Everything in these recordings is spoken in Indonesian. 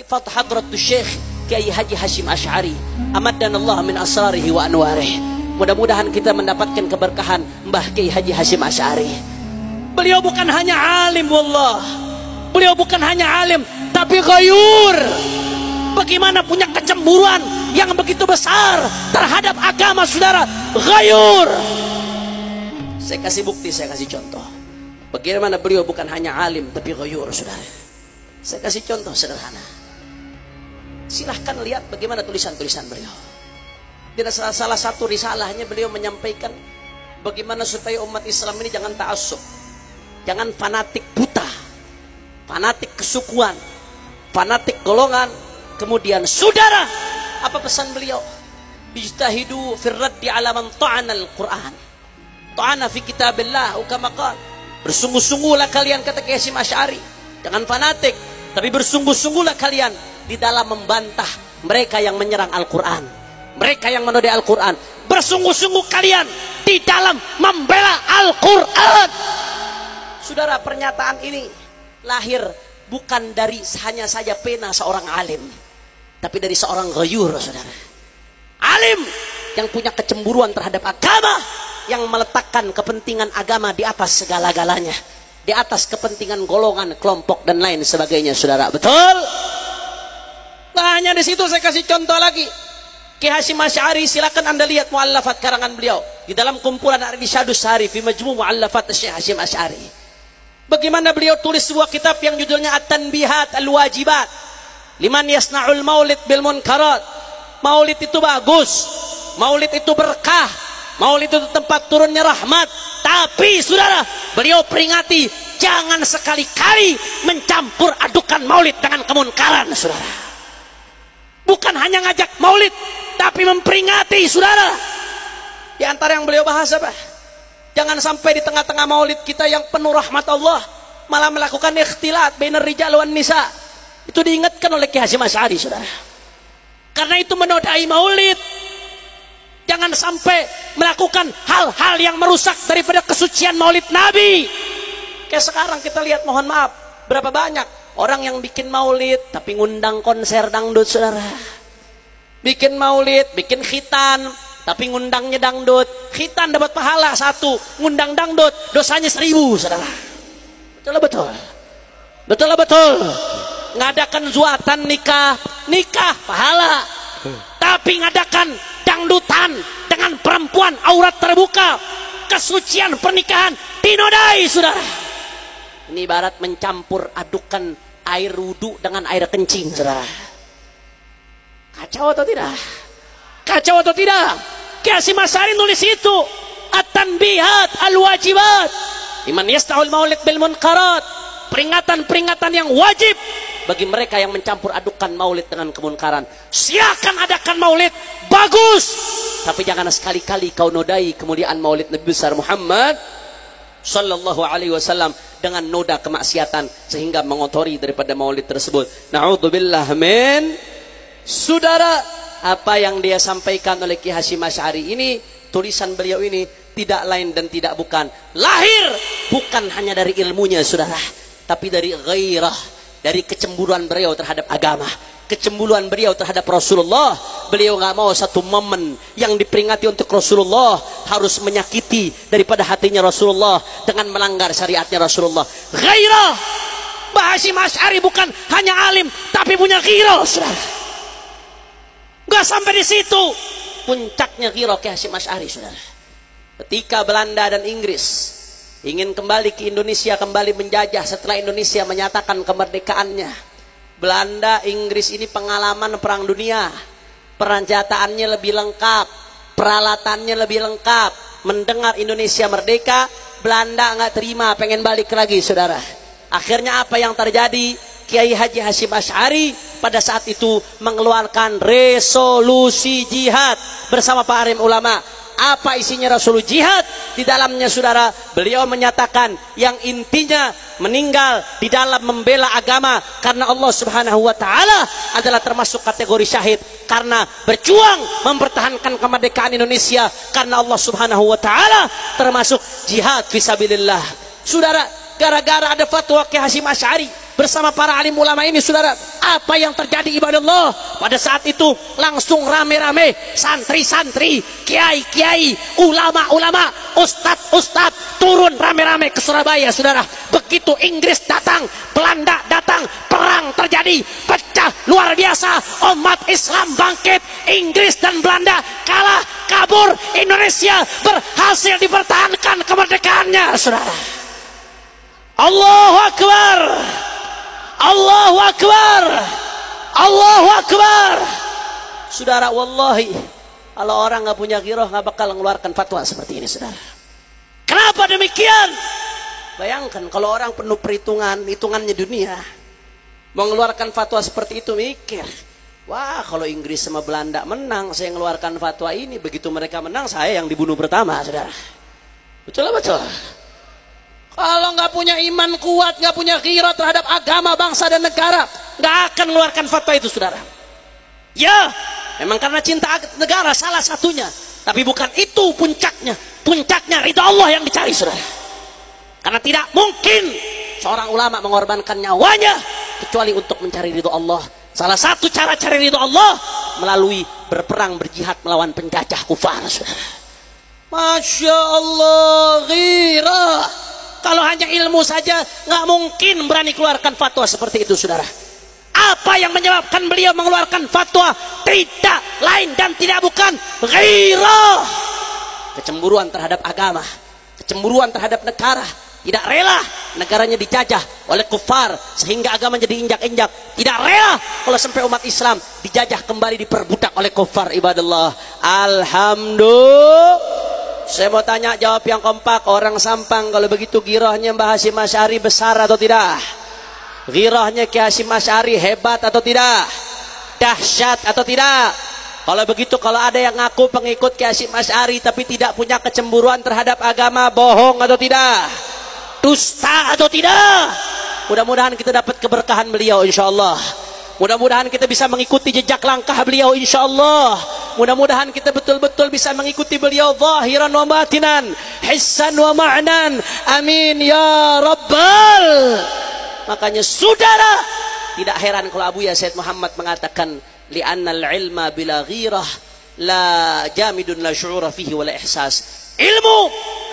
Fat Hadratus Syekh Kiai Haji Hasyim Asy'ari amaddan Allah min asrarihi wa anwarih. Mudah-mudahan kita mendapatkan keberkahan Mbah Kiai Haji Hasyim Asy'ari. Beliau bukan hanya alim, wallah. Beliau bukan hanya alim, tapi ghayur. Bagaimana punya kecemburuan yang begitu besar terhadap agama, saudara. Ghayur. Saya kasih bukti, saya kasih contoh. Bagaimana beliau bukan hanya alim, tapi ghayur, saudara. Saya kasih contoh sederhana. Silahkan lihat bagaimana tulisan-tulisan beliau. Di salah satu risalahnya beliau menyampaikan bagaimana supaya umat Islam ini jangan ta'assub, jangan fanatik buta, fanatik kesukuan, fanatik golongan. Kemudian saudara, apa pesan beliau? Bijtahidu fir raddi ala man ta'ana al-Qur'an, ta'ana fi kitabillah, kama qala. Bersungguh-sungguhlah kalian, kata Kiai Hasyim Asy'ari, jangan fanatik, tapi bersungguh-sungguhlah kalian di dalam membantah mereka yang menyerang Al-Quran, mereka yang menodai Al-Quran. Bersungguh-sungguh kalian di dalam membela Al-Quran. Saudara, pernyataan ini lahir bukan dari hanya saja pena seorang alim, tapi dari seorang ghayur, saudara. Alim yang punya kecemburuan terhadap agama, yang meletakkan kepentingan agama di atas segala-galanya, di atas kepentingan golongan, kelompok dan lain sebagainya, saudara. Betul? Nah, hanya di situ saya kasih contoh lagi. Kiai Hasyim Asy'ari, silakan Anda lihat muallafat karangan beliau di dalam kumpulan Ar-Risyadus Sari fi Majmu' Muallafat Syekh Hasyim Asy'ari. Bagaimana beliau tulis sebuah kitab yang judulnya At-Tanbihat Al-Wajibat liman yasna'ul maulid bil munkarat. Maulid itu bagus, maulid itu berkah, maulid itu tempat turunnya rahmat. Tapi saudara, beliau peringati jangan sekali-kali mencampur adukan maulid dengan kemunkaran, saudara. Bukan hanya ngajak maulid, tapi memperingati, saudara. Di antara yang beliau bahas apa? Jangan sampai di tengah-tengah maulid kita yang penuh rahmat Allah malah melakukan ikhtilat bainar rijal wan nisa. Itu diingatkan oleh Kiai Hasyim Asy'ari, saudara. Karena itu menodai maulid. Jangan sampai melakukan hal-hal yang merusak daripada kesucian maulid Nabi. Kayak sekarang kita lihat, mohon maaf, berapa banyak orang yang bikin maulid tapi ngundang konser dangdut, saudara. Bikin maulid, bikin khitan tapi ngundangnya dangdut. Khitan dapat pahala 1, ngundang dangdut dosanya 1000, saudara. Betul. Betul. Ngadakan zuatan nikah pahala. Tapi ngadakan dangdutan dengan perempuan aurat terbuka, kesucian pernikahan dinodai, saudara. Ini ibarat mencampur adukan air wudhu dengan air kencing, saudara. Kacau atau tidak? Kacau atau tidak? Kiai Hasyim Asy'ari nulis itu At-Tanbihat Al-Wajibat liman yasta'ul maulid bil munkarat. Peringatan-peringatan yang wajib bagi mereka yang mencampur adukan maulid dengan kemunkaran. Silakan adakan maulid, bagus, tapi jangan sekali-kali kau nodai kemuliaan maulid Nabi besar Muhammad sallallahu alaihi wasallam dengan noda kemaksiatan sehingga mengotori daripada maulid tersebut. Na'udzubillah min. Saudara, apa yang dia sampaikan oleh Kiai Hasyim Asy'ari ini, tulisan beliau ini tidak lain dan tidak bukan, lahir bukan hanya dari ilmunya, saudara, tapi dari ghairah, dari kecemburuan beliau terhadap agama, kecemburuan beliau terhadap Rasulullah. Beliau nggak mau satu momen yang diperingati untuk Rasulullah harus menyakiti daripada hatinya Rasulullah dengan melanggar syariatnya Rasulullah. Ghairah. Mbah Hasyim Asy'ari bukan hanya alim, tapi punya ghairah, saudara. Nggak sampai di situ, puncaknya ghairah Kiai Hasyim Asy'ari, saudara. Ketika Belanda dan Inggris ingin kembali ke Indonesia, kembali menjajah setelah Indonesia menyatakan kemerdekaannya, Belanda, Inggris ini pengalaman perang dunia, peranjataannya lebih lengkap, peralatannya lebih lengkap. Mendengar Indonesia merdeka, Belanda nggak terima, pengen balik lagi, saudara. Akhirnya apa yang terjadi? Kiai Haji Hasyim Asy'ari pada saat itu mengeluarkan resolusi jihad bersama Pak Arim Ulama. Apa isinya resolusi jihad? Di dalamnya, saudara, beliau menyatakan yang intinya meninggal di dalam membela agama karena Allah Subhanahu wa taala adalah termasuk kategori syahid, karena berjuang mempertahankan kemerdekaan Indonesia karena Allah Subhanahu wa taala termasuk jihad fisabilillah. Saudara, gara-gara ada fatwa Kiai Hasyim Asy'ari bersama para alim ulama ini, saudara, apa yang terjadi ibadallah? Pada saat itu langsung rame-rame santri-santri, kiai-kiai, ulama-ulama, ustadz-ustadz turun rame-rame ke Surabaya, saudara. Begitu Inggris datang, Belanda datang, perang terjadi, pecah luar biasa, umat Islam bangkit, Inggris dan Belanda kalah, kabur, Indonesia berhasil dipertahankan kemerdekaannya, saudara. Allahu Akbar, Allahu Akbar, Allahu Akbar. Saudara, wallahi kalau orang nggak punya ghirah nggak bakal mengeluarkan fatwa seperti ini, saudara. Kenapa demikian? Bayangkan kalau orang penuh perhitungan, hitungannya dunia, mengeluarkan fatwa seperti itu, mikir, wah kalau Inggris sama Belanda menang, saya mengeluarkan fatwa ini. Begitu mereka menang, saya yang dibunuh pertama, saudara. Betul betul. Kalau nggak punya iman kuat, nggak punya ghirah terhadap agama, bangsa dan negara, nggak akan mengeluarkan fatwa itu, saudara. Ya, memang karena cinta negara salah satunya, tapi bukan itu puncaknya. Puncaknya ridha Allah yang dicari, saudara. Karena tidak mungkin seorang ulama mengorbankan nyawanya kecuali untuk mencari ridha Allah. Salah satu cara cari ridha Allah melalui berperang, berjihad melawan penjajah kufar, saudara. Masya Allah, ghirah. Kalau hanya ilmu saja nggak mungkin berani keluarkan fatwa seperti itu, saudara. Apa yang menyebabkan beliau mengeluarkan fatwa? Tidak lain dan tidak bukan ghirah, kecemburuan terhadap agama, kecemburuan terhadap negara. Tidak rela negaranya dijajah oleh kufar sehingga agama jadi injak-injak. Tidak rela kalau sampai umat Islam dijajah kembali, diperbudak oleh kufar, ibadallah. Alhamdulillah. Saya mau tanya, jawab yang kompak, orang Sampang, kalau begitu ghirahnya Mbah Hasyim Asy'ari besar atau tidak? Ghirahnya Kiai Hasyim Asy'ari hebat atau tidak? Dahsyat atau tidak? Kalau begitu, kalau ada yang ngaku pengikut Kiai Hasyim Asy'ari tapi tidak punya kecemburuan terhadap agama, bohong atau tidak? Dusta atau tidak? Mudah-mudahan kita dapat keberkahan beliau, insyaallah. Mudah-mudahan kita bisa mengikuti jejak langkah beliau, insyaallah. Mudah-mudahan kita betul-betul bisa mengikuti beliau zahiran wa batinan, hissan wa ma'nan. Amin ya rabbal. Makanya saudara, tidak heran kalau Abuya Sayyid Muhammad mengatakan li'annal ilma bila ghirah la jamidun la syu'ura fihi wala ihsas. Ilmu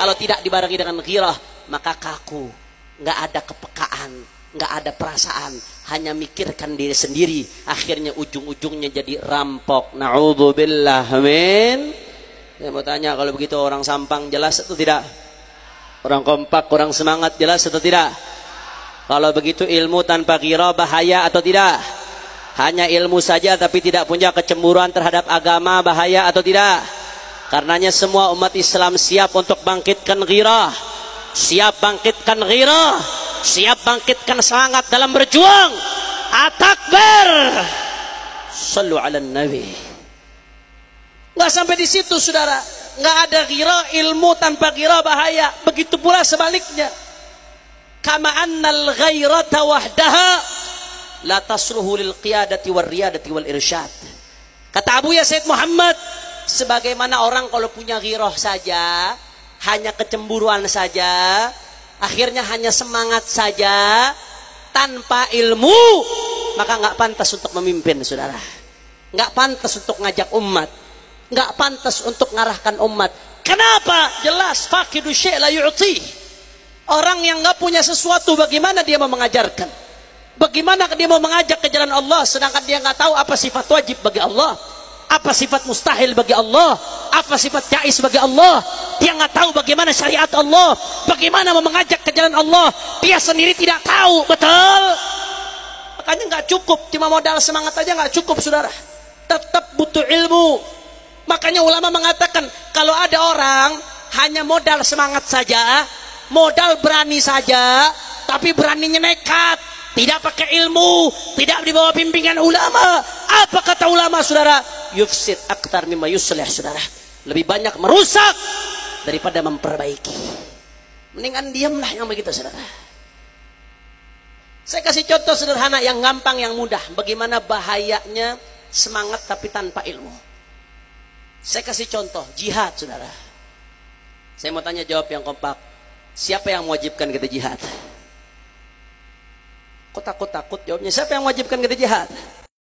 kalau tidak dibarengi dengan ghirah maka kaku, nggak ada kepekaan, nggak ada perasaan, hanya mikirkan diri sendiri, akhirnya ujung-ujungnya jadi rampok. Na'udzubillah min. Saya mau tanya, kalau begitu orang Sampang jelas atau tidak? Orang kompak, orang semangat jelas atau tidak? Kalau begitu ilmu tanpa ghirah bahaya atau tidak? Hanya ilmu saja tapi tidak punya kecemburuan terhadap agama, bahaya atau tidak? Karenanya semua umat Islam siap untuk bangkitkan ghirah, siap bangkitkan ghirah, siap bangkitkan semangat dalam berjuang. At-takbir. Sallu ala nabi. Nggak sampai di situ, saudara. Nggak ada ghirah, ilmu tanpa ghirah bahaya. Begitu pula sebaliknya. Kama annal ghairata wahdaha la tasluhu lil qiyadati wal riyadati wal irsyad. Kata Abuya Sayyid Muhammad, sebagaimana orang kalau punya ghirah saja, hanya kecemburuan saja, akhirnya hanya semangat saja tanpa ilmu, maka nggak pantas untuk memimpin, saudara. Nggak pantas untuk ngajak umat, nggak pantas untuk ngarahkan umat. Kenapa? Jelas faqidu syai' la yu'ti. Orang yang nggak punya sesuatu, bagaimana dia mau mengajarkan? Bagaimana dia mau mengajak ke jalan Allah sedangkan dia nggak tahu apa sifat wajib bagi Allah, apa sifat mustahil bagi Allah, apa sifat jaiz bagi Allah. Dia nggak tahu bagaimana syariat Allah, bagaimana mau mengajak ke jalan Allah, dia sendiri tidak tahu, betul? Makanya nggak cukup cuma modal semangat aja, nggak cukup, saudara. Tetap butuh ilmu. Makanya ulama mengatakan kalau ada orang hanya modal semangat saja, modal berani saja, tapi beraninya nekat, tidak pakai ilmu, tidak di bawah bimbingan ulama, apa kata ulama, saudara? Yufsid aktar mimma yuslih, saudara. Lebih banyak merusak daripada memperbaiki. Mendingan diamlah yang begitu, saudara. Saya kasih contoh sederhana yang gampang, yang mudah, bagaimana bahayanya semangat tapi tanpa ilmu. Saya kasih contoh jihad, saudara. Saya mau tanya, jawab yang kompak. Siapa yang mewajibkan kita jihad? Kok takut-takut jawabnya? Siapa yang wajibkan kita jihad?